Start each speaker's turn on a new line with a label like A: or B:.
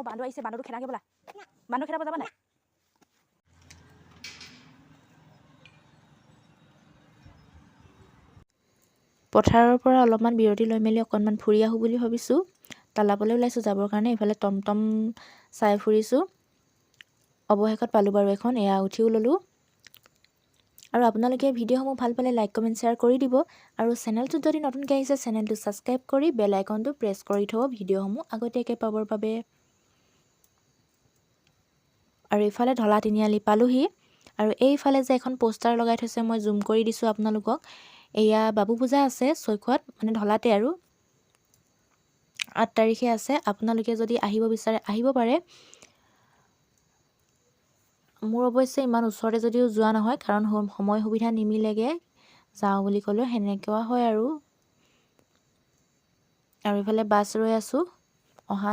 A: বান্দৰ আহিছে বান্দৰটো খেদাগে ব'লা বান্দৰ খেদাব যাবা নাই পথাৰৰ পৰা অলপমান বিৰতি লৈ মেলি অকণমান ফুৰি আহোঁ বুলি ভাবিছোঁ তালাপলৈ ওলাইছোঁ যাবৰ কাৰণে এইফালে টমটম চাই ফুৰিছোঁ অৱশেষত পালোঁ বাৰু এখন এয়া উঠিও ল'লোঁ আৰু আপোনালোকে ভিডিঅ'সমূহ ভাল পালে লাইক কমেণ্ট শ্বেয়াৰ কৰি দিব আৰু চেনেলটোত যদি নতুনকৈ আহিছে চেনেলটো ছাবস্ক্ৰাইব কৰি বেল আইকনটো প্ৰেছ কৰি থ'ব ভিডিঅ'সমূহ আগতীয়াকৈ পাবৰ বাবে আৰু এইফালে ঢলা তিনিআলি পালোহি আৰু এইফালে যে এখন পোষ্টাৰ লগাই থৈছে মই জুম কৰি দিছোঁ আপোনালোকক এয়া বাবু পূজা আছে চৈখোৱাত মানে ঢলাতে আৰু 8 তাৰিখে আছে আপোনালোকে যদি আহিব বিচাৰে আহিব পাৰে মোৰ অৱশ্যে ইমান ওচৰতে যদিও যোৱা নহয় কাৰণ সময় সুবিধা নিমিলেগে যাওঁ বুলি ক'লেও সেনেকুৱা হয় আৰু এইফালে বাছ ৰৈ আছোঁ